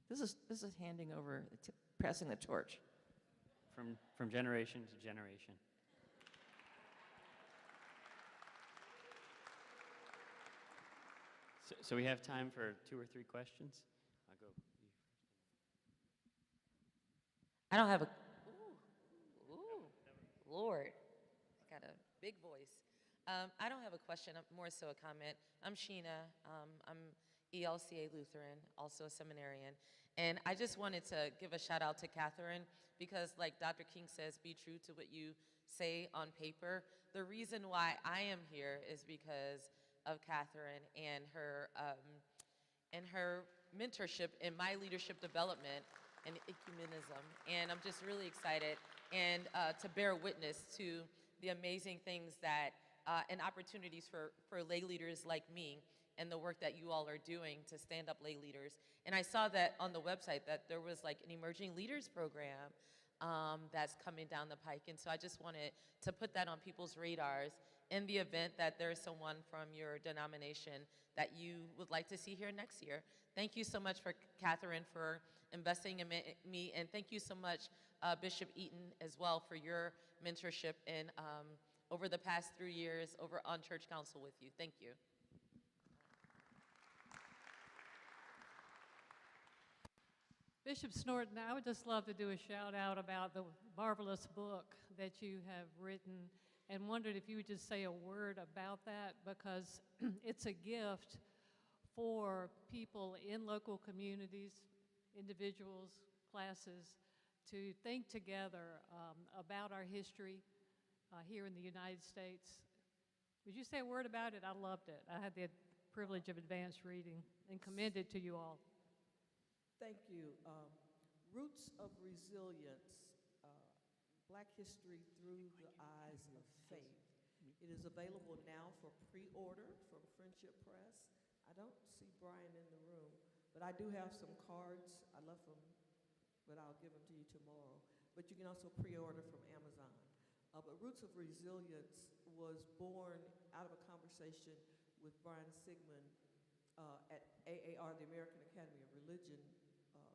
This is handing over, passing the torch. From generation to generation. So we have time for 2 or 3 questions. I'll go. I don't have a. Ooh, Lord, I got a big voice. I don't have a question, more so a comment. I'm Sheena. I'm ELCA Lutheran, also a seminarian. And I just wanted to give a shout out to Catherine because, like Dr. King says, be true to what you say on paper. The reason why I am here is because of Catherine and her mentorship in my leadership development and ecumenism. And I'm just really excited and to bear witness to the amazing things that and opportunities for lay leaders like me and the work that you all are doing to stand up lay leaders. And I saw that on the website that there was like an emerging leaders program that's coming down the pike. And so I just wanted to put that on people's radars in the event that there's someone from your denomination that you would like to see here next year. Thank you so much for Catherine for investing in me, and thank you so much, Bishop Eaton, as well for your mentorship in over the past 3 years over on church council with you. Thank you. Bishop Snorton, I would just love to do a shout out about the marvelous book that you have written and wondered if you would just say a word about that because it's a gift for people in local communities, individuals, classes, to think together about our history here in the United States. Would you say a word about it? I loved it. I had the privilege of advanced reading and commend it to you all. Thank you. Roots of Resilience, Black History Through the Eyes of Faith. It is available now for pre-order from Friendship Press. I don't see Brian in the room, but I do have some cards. I left them, but I'll give them to you tomorrow. But you can also pre-order from Amazon. But Roots of Resilience was born out of a conversation with Brian Sigmund at AAR, the American Academy of Religion,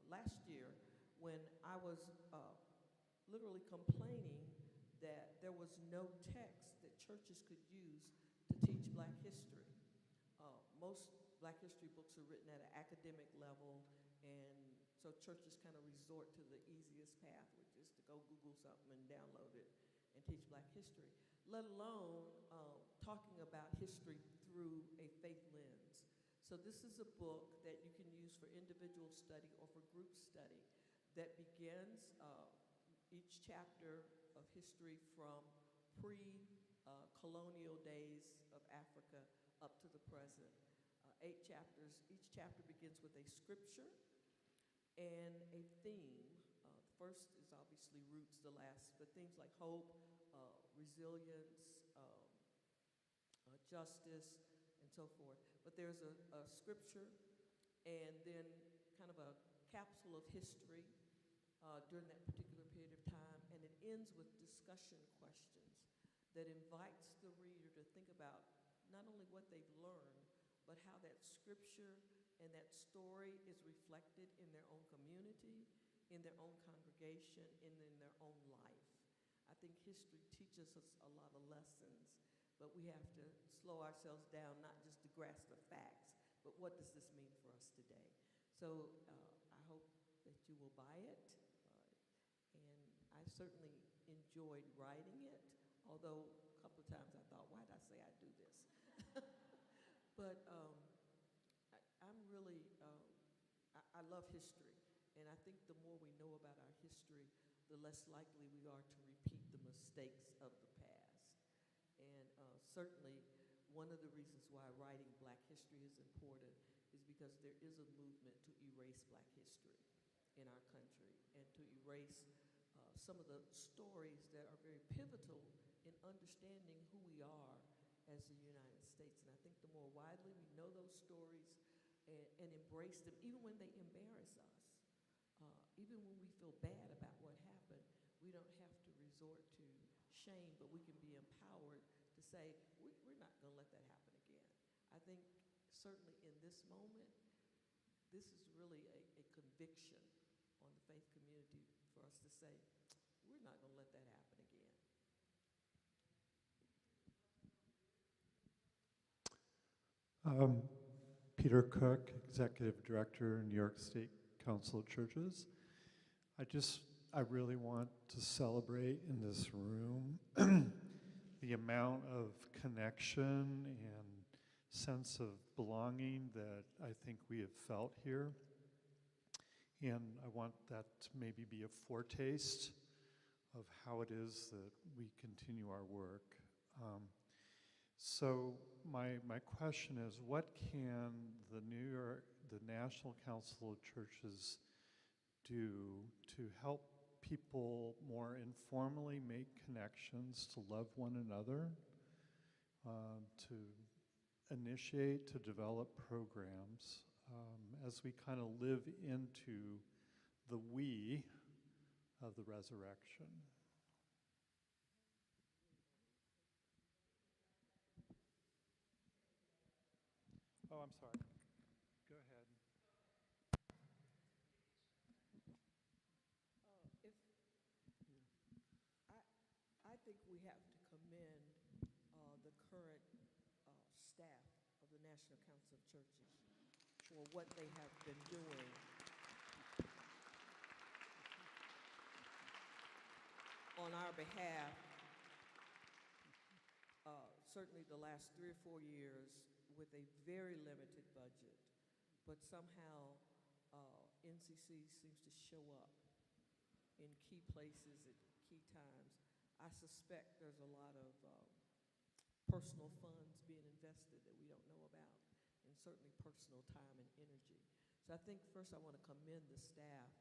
last year when I was literally complaining that there was no text that churches could use to teach Black history. Most Black history books are written at an academic level, and so churches kind of resort to the easiest path, which is to go Google something and download it and teach Black history, let alone talking about history through a faith lens. So this is a book that you can use for individual study or for group study that begins each chapter of history from pre-colonial days of Africa up to the present. 8 chapters. Each chapter begins with a scripture and a theme. The first is obviously roots, the last, but themes like hope, resilience, justice, and so forth. But there's a scripture and then kind of a capsule of history during that particular period of time, and it ends with discussion questions that invites the reader to think about not only what they've learned, but how that scripture and that story is reflected in their own community, in their own congregation, and in their own life. I think history teaches us a lot of lessons, but we have to slow ourselves down, not just to grasp the facts, but what does this mean for us today? So I hope that you will buy it, and I certainly enjoyed writing it, although a couple of times I thought, why did I say I'd do this? But I'm really, I love history, and I think the more we know about our history, the less likely we are to repeat the mistakes of the past. And certainly, one of the reasons why writing Black history is important is because there is a movement to erase Black history in our country and to erase some of the stories that are very pivotal in understanding who we are as the United States. And I think the more widely we know those stories and embrace them, even when they embarrass us, even when we feel bad about what happened, we don't have to resort to shame, but we can be empowered to say, we're not going to let that happen again. I think certainly in this moment, this is really a conviction on the faith community for us to say, we're not going to let that happen again. Peter Cook, Executive Director, New York State Council of Churches. I really want to celebrate in this room the amount of connection and sense of belonging that I think we have felt here. And I want that to maybe be a foretaste of how it is that we continue our work. So my question is, what can the National Council of Churches do to help people more informally make connections, to love one another, to initiate, to develop programs as we kind of live into the we of the resurrection? Oh, I'm sorry. Go ahead. If I think we have to commend the current staff of the National Council of Churches for what they have been doing on our behalf. Certainly the last 3 or 4 years with a very limited budget, but somehow NCC seems to show up in key places at key times. I suspect there's a lot of personal funds being invested that we don't know about, and certainly personal time and energy. So I think first I want to commend the staff,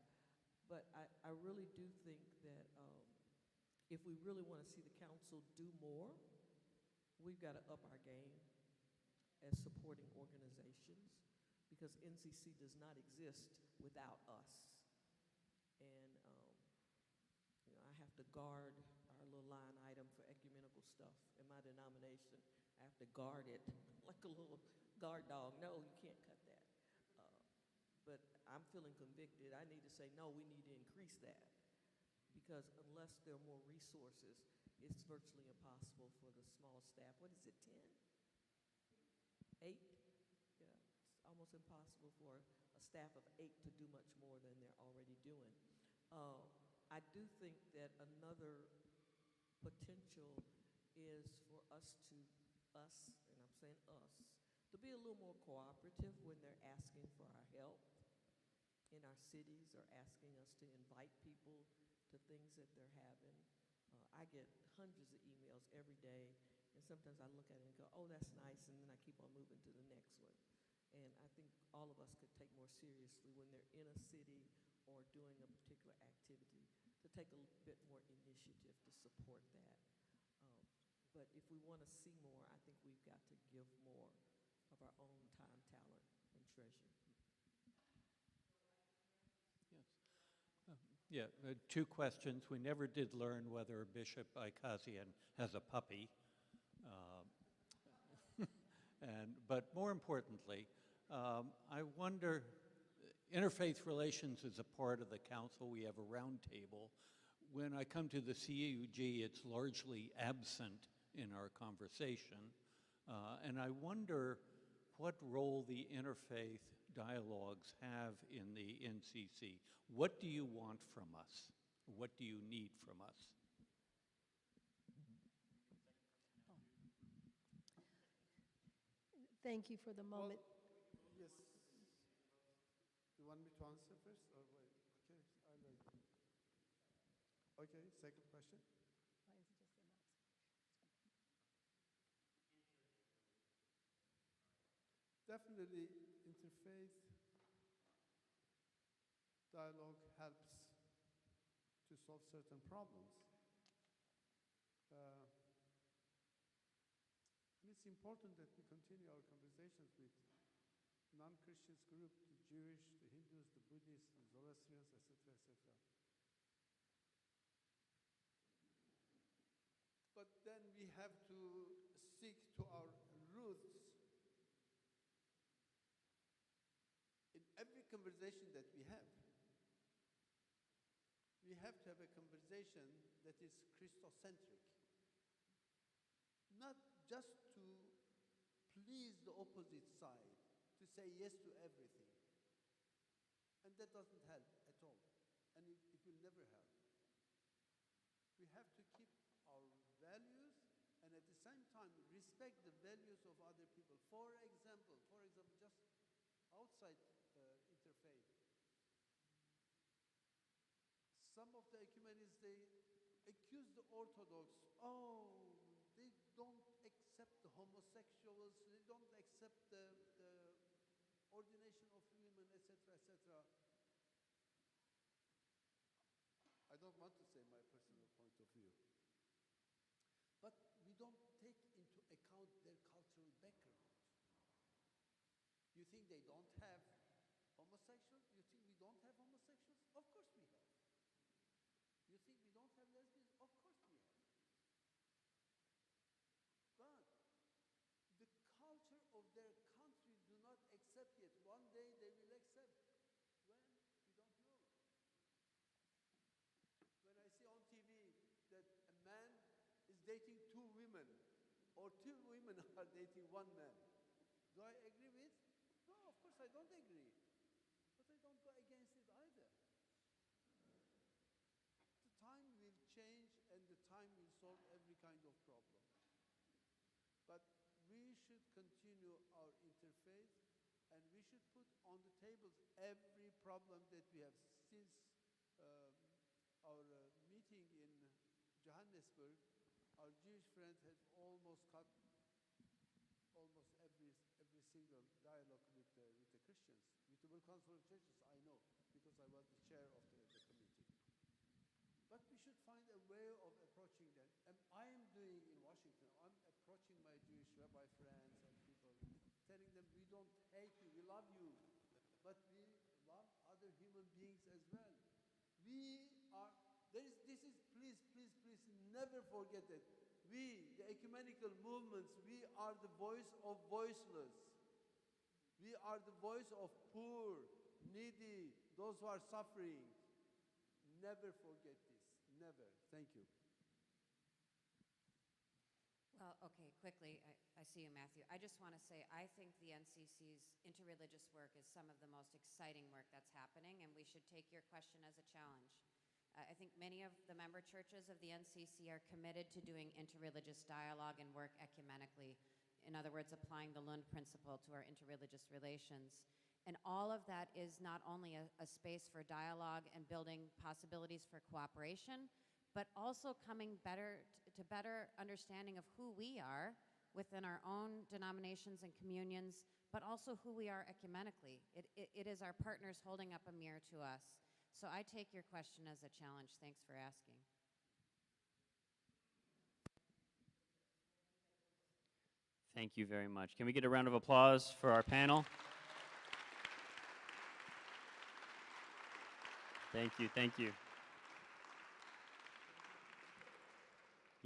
but I really do think that if we really want to see the council do more, we've got to up our game as supporting organizations, because NCC does not exist without us. And I have to guard our little line item for ecumenical stuff in my denomination. I have to guard it like a little guard dog. No, you can't cut that. But I'm feeling convicted. I need to say, no, we need to increase that, because unless there are more resources, it's virtually impossible for the small staff. What is it, 10? 8? Yeah, it's almost impossible for a staff of 8 to do much more than they're already doing. I do think that another potential is for us, and I'm saying us, to be a little more cooperative when they're asking for our help in our cities or asking us to invite people to things that they're having. I get hundreds of emails every day, And sometimes I look at it and go, oh, that's nice, and then I keep on moving to the next one. And I think all of us could take more seriously when they're in a city or doing a particular activity to take a bit more initiative to support that. But if we want to see more, I think we've got to give more of our own time, talent, and treasure. Yes. Yeah, two questions. We never did learn whether Bishop Ikazian has a puppy. But more importantly, I wonder, interfaith relations is a part of the council. We have a round table. When I come to the CUG, it's largely absent in our conversation. And I wonder what role the interfaith dialogues have in the NCC. What do you want from us? What do you need from us? Thank you for the moment. Well, yes. Do you want me to answer first, or wait? Okay, I'll let you. Okay, second question. Why is it just an Definitely, interfaith dialogue helps to solve certain problems. And it's important that we continue our conversations with non-Christians group, the Jewish, the Hindus, the Buddhists, the Zoroastrians, etc., etc. But then we have to stick to our roots. In every conversation that we have to have a conversation that is Christocentric. Not just to please the opposite side, to say yes to everything. And that doesn't help at all. And it will never help. We have to keep our values and at the same time respect the values of other people. For example, just outside interfaith, some of the ecumenists, they accuse the Orthodox, they don't accept the homosexuals, they don't accept the ordination of women, etc., etc. I don't want to say my personal point of view. But we don't take into account their cultural background. You think they don't have homosexuals? You think we don't have homosexuals? Of course we have. You think we don't have lesbians? Of course we have. But the culture of their country do not accept yet. One day they will accept. When? We don't know. When I see on TV that a man is dating two women, or two women are dating one man, do I agree with? No, of course I don't agree. But I don't go against it either. The time will change and the time will solve every kind of problem. But we should continue our interfaith and we should put on the tables every problem that we have. Since our meeting in Johannesburg, our Jewish friend has almost cut almost every single dialogue with the Christians, with the World Council of Churches, I know, because I was the chair of the committee. But we should find a way of approaching them. And I am doing in Washington, I'm approaching my Jewish rabbi friends and people, telling them we don't hate you, we love you, but we love other human beings as well. Please, never forget that. We, the ecumenical movements, we are the voice of voiceless. We are the voice of poor, needy, those who are suffering. Never forget this, never. Thank you. Well, okay, quickly, I see you, Matthew. I just want to say, I think the NCC's interreligious work is some of the most exciting work that's happening, and we should take your question as a challenge. I think many of the member churches of the NCC are committed to doing interreligious dialogue and work ecumenically. In other words, applying the Lund principle to our interreligious relations. And all of that is not only a space for dialogue and building possibilities for cooperation, but also coming to better understanding of who we are within our own denominations and communions, but also who we are ecumenically. It is our partners holding up a mirror to us. So I take your question as a challenge. Thanks for asking. Thank you very much. Can we get a round of applause for our panel? Thank you, thank you.